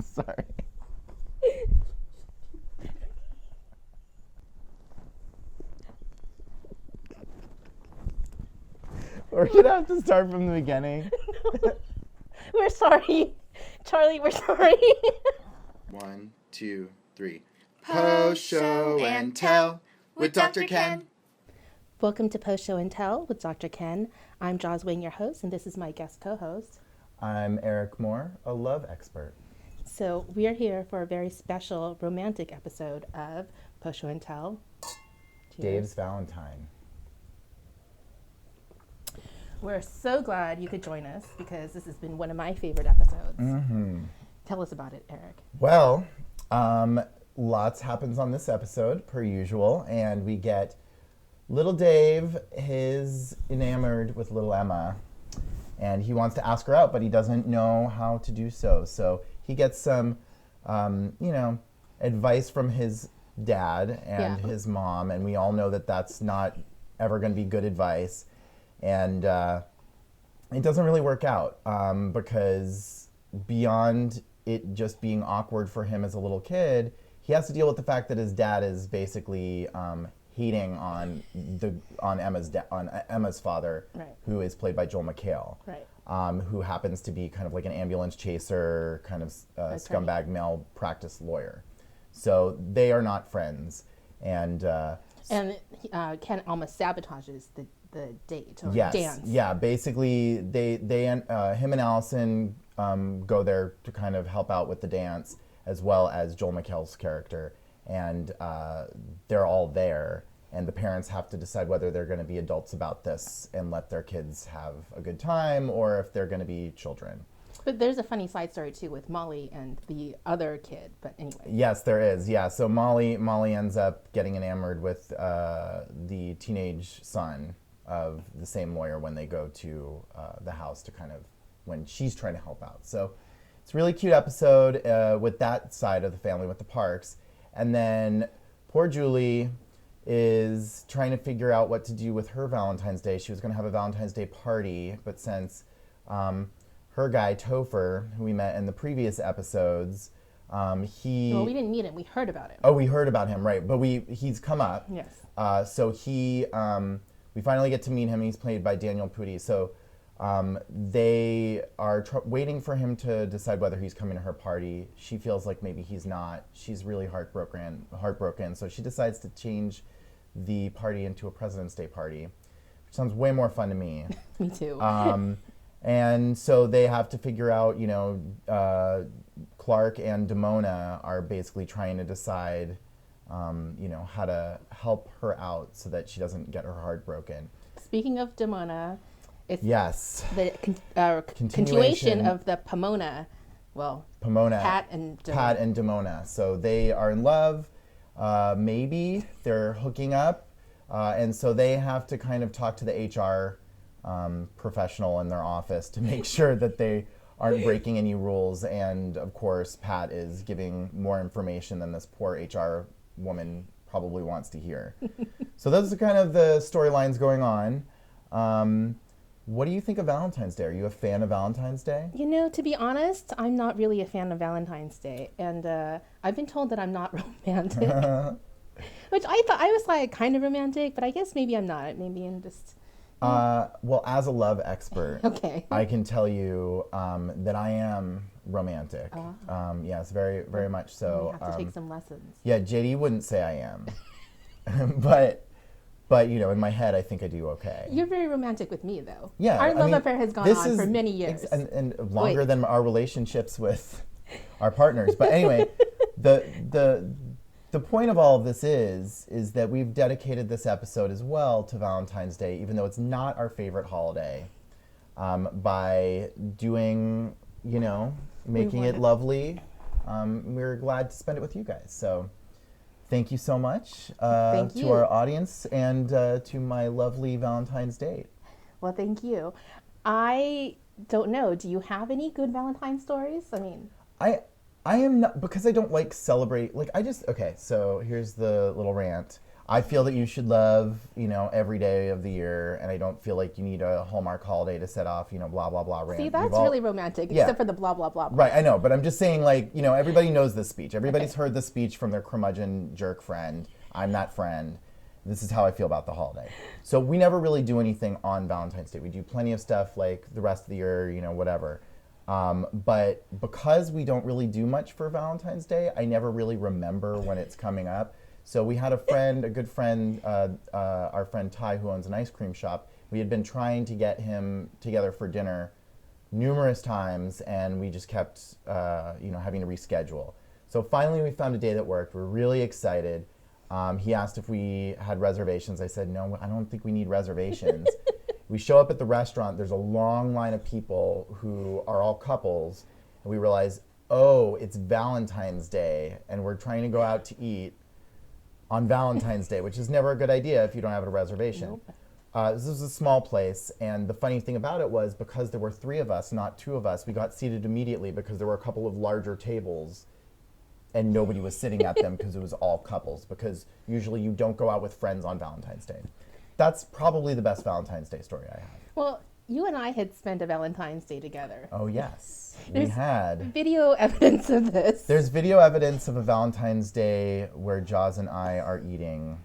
Sorry. We're gonna have to start from the beginning. We're sorry. Charlie, we're sorry. 1, 2, 3. Post Show and Tell with Dr. Ken. Welcome to Post Show and Tell with Dr. Ken. I'm Jaws Wing, your host, and this is my guest co-host. I'm Eric Moore, a love expert. So we are here for a very special romantic episode of Post Show and Tell. Cheers. Dave's Valentine. We're so glad you could join us because this has been one of my favorite episodes. Mm-hmm. Tell us about it, Eric. Well, lots happens on this episode, per usual, and we get little Dave is enamored with little Emma, and he wants to ask her out, but he doesn't know how to do so. So he gets some, advice from his dad and his mom, and we all know that that's not ever going to be good advice. And it doesn't really work out because beyond it just being awkward for him as a little kid, he has to deal with the fact that his dad is basically hating on Emma's father, right, who is played by Joel McHale, right, who happens to be kind of like an ambulance chaser, kind of scumbag malpractice lawyer. So they are not friends, and Ken almost sabotages the date or yes, dance. Yeah, basically they him and Allison go there to kind of help out with the dance, as well as Joel McHale's character, and they're all there, and the parents have to decide whether they're going to be adults about this and let their kids have a good time, or if they're going to be children. But there's a funny side story too with Molly and the other kid. But anyway. Yes, there is. Yeah, so Molly ends up getting enamored with the teenage son of the same lawyer when they go to the house to kind of, when she's trying to help out. So it's a really cute episode with that side of the family, with the Parks. And then poor Julie is trying to figure out what to do with her Valentine's Day. She was going to have a Valentine's Day party, but since her guy, Topher, who we met in the previous episodes, Well, we didn't meet him. We heard about him. Oh, we heard about him, right. But he's come up. Yes. So we finally get to meet him. He's played by Daniel Pudi. So they are waiting for him to decide whether he's coming to her party. She feels like maybe he's not. She's really heartbroken. So she decides to change the party into a President's Day party, which sounds way more fun to me. Me too. And so they have to figure out, Clark and Damona are basically trying to decide, how to help her out so that she doesn't get her heart broken. Speaking of Damona, it's the continuation of the Pomona. Well, Pomona, Pat and Damona. So they are in love. Maybe they're hooking up. And so they have to kind of talk to the HR professional in their office to make sure that they aren't breaking any rules. And of course, Pat is giving more information than this poor HR woman probably wants to hear. So those are kind of the storylines going on. What do you think of Valentine's Day? Are you a fan of Valentine's Day? To be honest, I'm not really a fan of Valentine's Day. And I've been told that I'm not romantic. Which I thought I was like kind of romantic, but I guess maybe I'm not. Maybe I'm just... Well, as a love expert, okay, I can tell you that I am romantic. Yes, very, very much so. You have to take some lessons. Yeah, JD wouldn't say I am, but in my head, I think I do okay. You're very romantic with me, though. Yeah, our love affair has gone on for many years, and longer than our relationships with our partners. But anyway, the point of all of this is that we've dedicated this episode as well to Valentine's Day, even though it's not our favorite holiday, by doing, making it lovely. We're glad to spend it with you guys. So thank you so much to our audience and to my lovely Valentine's date. Well, thank you. I don't know. Do you have any good Valentine stories? I am not, because I don't like celebrate, okay, so here's the little rant. I feel that you should love, every day of the year, and I don't feel like you need a Hallmark holiday to set off, blah, blah, blah. See, that's really romantic, Yeah. except for the blah, blah, blah, blah. Right, I know, but I'm just saying, everybody knows this speech. Everybody's heard the speech from their curmudgeon jerk friend. I'm that friend. This is how I feel about the holiday. So we never really do anything on Valentine's Day. We do plenty of stuff like the rest of the year, whatever. But because we don't really do much for Valentine's Day, I never really remember when it's coming up. So we had a good friend, our friend Ty, who owns an ice cream shop. We had been trying to get him together for dinner numerous times, and we just kept, having to reschedule. So finally we found a day that worked. We're really excited. He asked if we had reservations. I said, no, I don't think we need reservations. We show up at the restaurant. There's a long line of people who are all couples. And we realize, it's Valentine's Day, and we're trying to go out to eat on Valentine's Day, which is never a good idea if you don't have a reservation. Nope. This was a small place, and the funny thing about it was because there were 3 of us, not 2 of us, we got seated immediately because there were a couple of larger tables and nobody was sitting at them because it was all couples, because usually you don't go out with friends on Valentine's Day. That's probably the best Valentine's Day story I have. Well, you and I had spent a Valentine's Day together. Oh, yes. There's we had. Video evidence of this. There's video evidence of a Valentine's Day where Jaws and I are eating.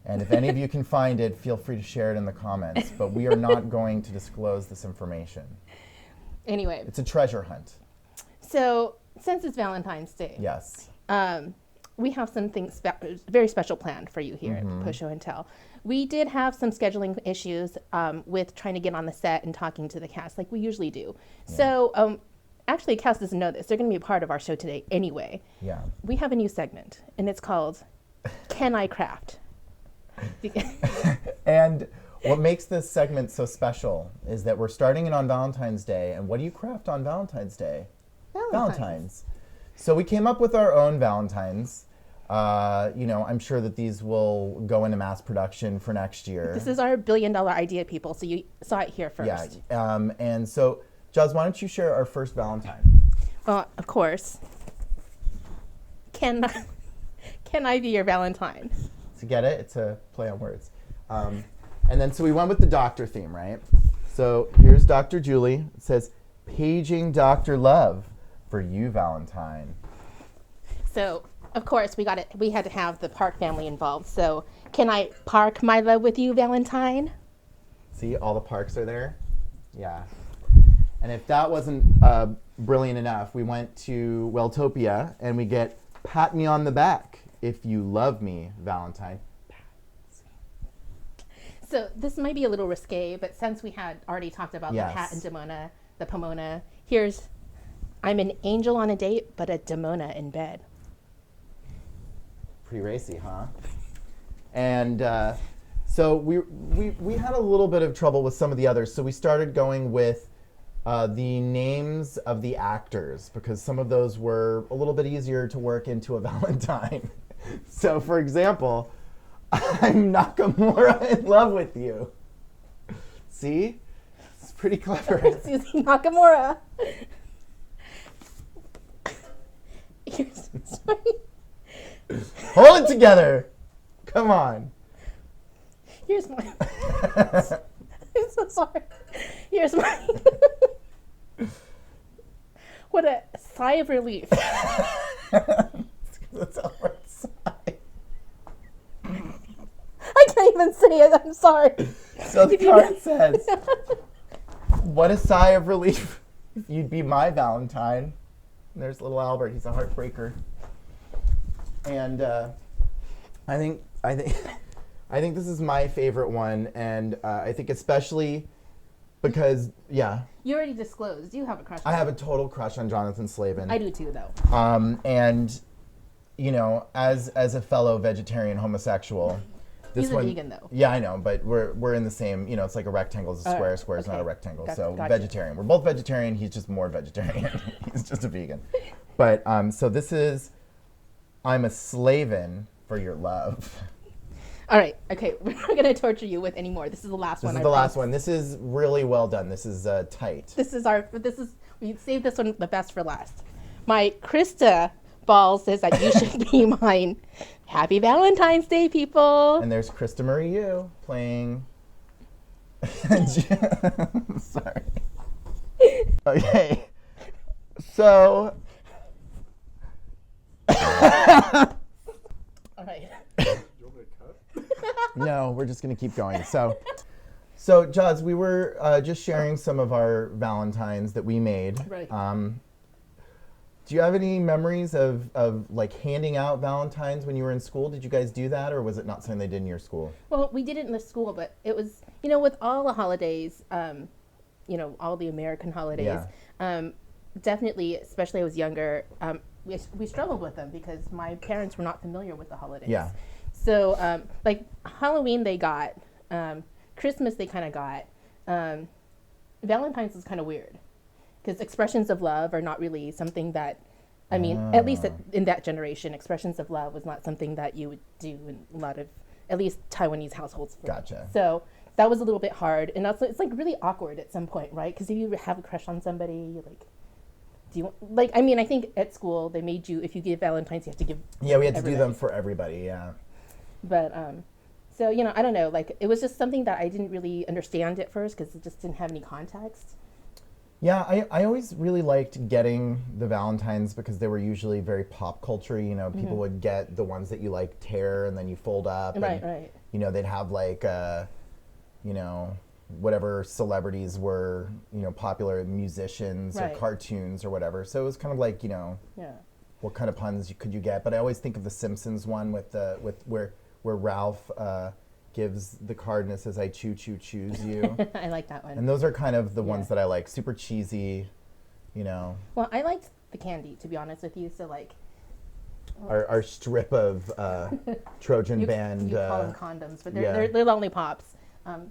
And if any of you can find it, feel free to share it in the comments. But we are not going to disclose this information. Anyway. It's a treasure hunt. So, since it's Valentine's Day. Yes. We have something very special planned for you here at Push Show and Tell. We did have some scheduling issues with trying to get on the set and talking to the cast like we usually do. Yeah. So actually, the cast doesn't know this. They're going to be a part of our show today anyway. Yeah. We have a new segment, and it's called Can I Craft? And what makes this segment so special is that we're starting it on Valentine's Day. And what do you craft on Valentine's Day? Valentines. So we came up with our own Valentines. I'm sure that these will go into mass production for next year. This is our $1 billion idea, people, so you saw it here first. Yeah, and so, Jaz, why don't you share our first Valentine? Well, of course. Can I be your Valentine? To get it? It's a play on words. And then, so we went with the doctor theme, right? So here's Dr. Julie. It says, paging Dr. Love for you, Valentine. So, of course, we had to have the Park family involved. So, can I park my love with you, Valentine? See, all the Parks are there? Yeah. And if that wasn't brilliant enough, we went to Welltopia and we get Pat Me on the Back if you love me, Valentine. So, this might be a little risque, but since we had already talked about the Pat and Damona, the Pomona, here's I'm an angel on a date, but a Damona in bed. Pretty racy, huh? And so we had a little bit of trouble with some of the others, so we started going with the names of the actors, because some of those were a little bit easier to work into a Valentine. So, for example, I'm Nakamura in love with you. See? It's pretty clever. Susie Nakamura. Hold it together. Come on. Here's mine. I'm so sorry. Here's mine. What a sigh of relief. That's our word, sigh. I can't even say it. I'm sorry. So the card says, what a sigh of relief if you'd be my Valentine. And there's little Albert. He's a heartbreaker. And I think this is my favorite one, and I think especially because You already disclosed. You have a crush on I have a total crush on Jonathan Slavin. I do too, though. And as a fellow vegetarian homosexual, He's a vegan, though. Yeah, I know, but we're in the same. It's like a rectangle is a square. A square is not a rectangle. Gotcha. Vegetarian. We're both vegetarian. He's just more vegetarian. He's just a vegan. But so this is, I'm a slavin for your love. All right. Okay. We're not going to torture you with any more. This is the last one. This is the last one. This is really well done. This is tight. We saved this one the best for last. My Krista ball says that you should be mine. Happy Valentine's Day, people. And there's Krista Marie Yu playing. Sorry. Okay. So. All right. No, we're just gonna keep going. So Jaws, we were just sharing some of our Valentines that we made. Right. Do you have any memories of like handing out Valentines when you were in school? Did you guys do that, or was it not something they did in your school? Well, we did it in the school, but it was, you know, with all the holidays, you know, all the American holidays, definitely, especially I was younger, we struggled with them because my parents were not familiar with the holidays. Yeah. So, like Halloween, they got, Christmas, they kind of got, Valentine's is kind of weird. Because expressions of love are not really something that, I mean, at least in that generation, expressions of love was not something that you would do in a lot of, at least Taiwanese households. Gotcha. So that was a little bit hard. And also, it's like really awkward at some point, right? Because if you have a crush on somebody, like, do you, like, I mean, I think at school they made you, if you give Valentine's, you have to give. Yeah, we had to everybody. do them for everybody, yeah. But, so, you know, I don't know, like, it was just something that I didn't really understand at first because it just didn't have any context. Yeah, I always really liked getting the Valentines because they were usually very pop culture. You know, people would get the ones that you like tear and then you fold up. Right, and, right. You know, they'd have like, you know, whatever celebrities were, you know, popular musicians or cartoons or whatever. So it was kind of like, you know, what kind of puns could you get? But I always think of the Simpsons one with where Ralph gives the card and it says, "I choose you." I like that one. And those are kind of the ones that I like. Super cheesy, you know. Well, I liked the candy, to be honest with you. So, like, our strip of Trojan band. You call them condoms, but they're lollipops.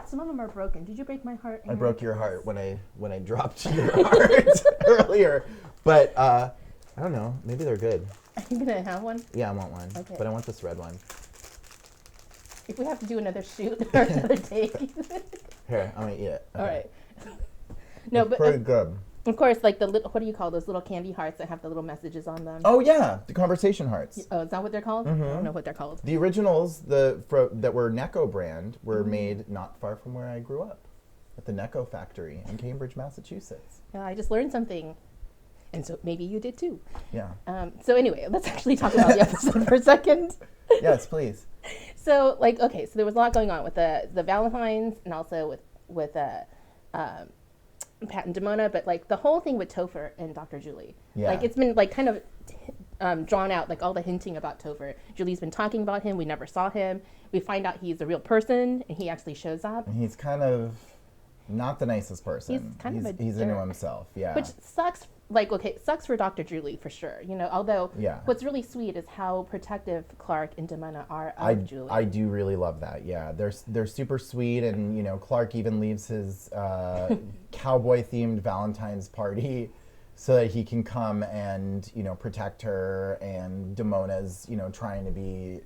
Some of them are broken. Did you break my heart? I broke your heart when I dropped your heart earlier. But I don't know. Maybe they're good. Are you gonna have one? Yeah, I want one. Okay. But I want this red one. If we have to do another shoot or another take. Here, I'm gonna eat it. Okay. All right. No, it's but pretty good. Of course, like the little, what do you call those little candy hearts that have the little messages on them? Oh yeah, the conversation hearts. Oh, is that what they're called? I don't know what they're called. The originals, that were Necco brand, were made not far from where I grew up, at the Necco factory in Cambridge, Massachusetts. Yeah, I just learned something, and so maybe you did too. Yeah. So anyway, let's actually talk about the episode for a second. Yes, please. So, like, okay, so there was a lot going on with the Valentines and also with Pat and Damona, but like the whole thing with Topher and Dr. Julie, like it's been like kind of drawn out, like all the hinting about Topher. Julie's been talking about him. We never saw him. We find out he's a real person, and he actually shows up. And he's kind of not the nicest person. He's kind of he's into himself, yeah. Which sucks. Like, okay, sucks for Dr. Julie for sure. You know, although what's really sweet is how protective Clark and Damona are of Julie. I do really love that. Yeah, they're super sweet, and you know, Clark even leaves his cowboy-themed Valentine's party so that he can come and, you know, protect her. And Damona's, you know, trying to be,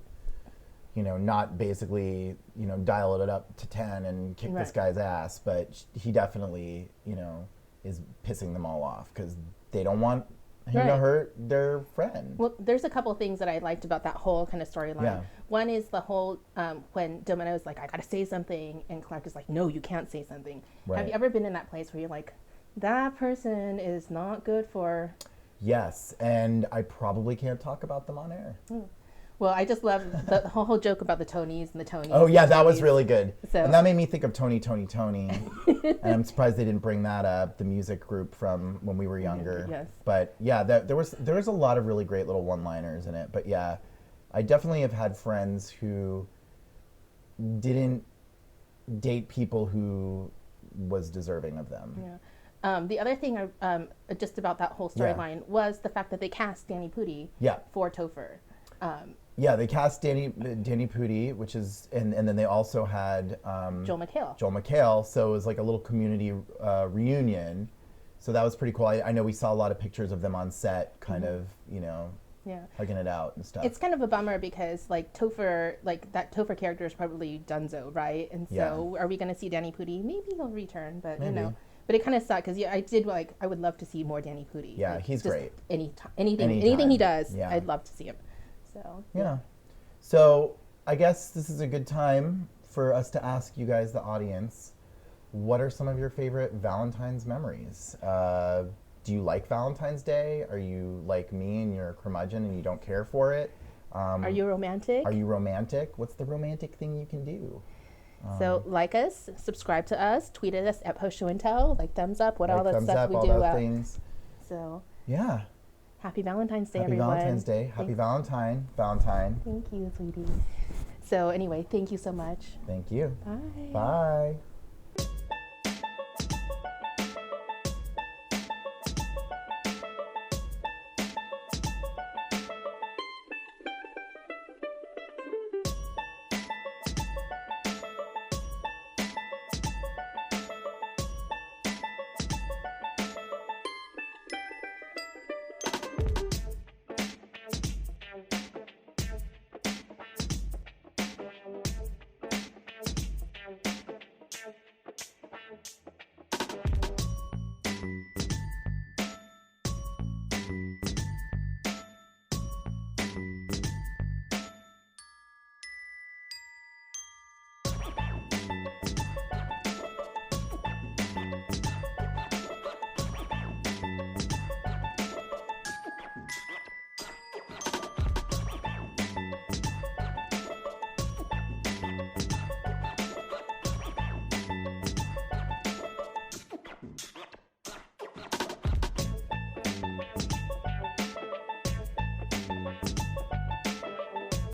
you know, not basically, you know, dial it up to 10 and kick this guy's ass, but he definitely, you know, is pissing them all off because they don't want him to hurt their friend. Well, there's a couple of things that I liked about that whole kind of storyline. Yeah. One is the whole, when Damona is like, I gotta say something, and Clark is like, no, you can't say something. Right. Have you ever been in that place where you're like, that person is not good for... Yes, and I probably can't talk about them on air. Well, I just love the whole joke about the Tonys and the Tonys. Oh yeah, that was really good. So. And that made me think of Tony. And I'm surprised they didn't bring that up, the music group from when we were younger. Yes. But yeah, there was a lot of really great little one-liners in it. But yeah, I definitely have had friends who didn't date people who was deserving of them. Yeah. The other thing just about that whole storyline was the fact that they cast Danny Pudi for Topher. Yeah, they cast Danny Pudi, which is, and then they also had Joel McHale. So it was like a little community reunion. So that was pretty cool. I know we saw a lot of pictures of them on set, kind of, you know, hugging it out and stuff. It's kind of a bummer because like Topher, like that Topher character is probably donezo, right? And so are we going to see Danny Pudi? Maybe he'll return, but you know. But it kind of sucked because I would love to see more Danny Pudi. Yeah, like, he's just great. Anything he does, Yeah. I'd love to see him. So Yeah. So I guess this is a good time for us to ask you guys, the audience, what are some of your favorite Valentine's memories? Do you like Valentine's Day? Are you like me and you're a curmudgeon and you don't care for it? Are you romantic? Are you romantic? What's the romantic thing you can do? So like us, subscribe to us, tweet at us at Post Show and Tell, like thumbs up, all that thumbs stuff up, we all do. those things. So Yeah. happy Valentine's Day, Happy everyone. Valentine's Day. Happy Valentine. Thank you, sweetie. So anyway, thank you so much. Thank you. Bye. Bye.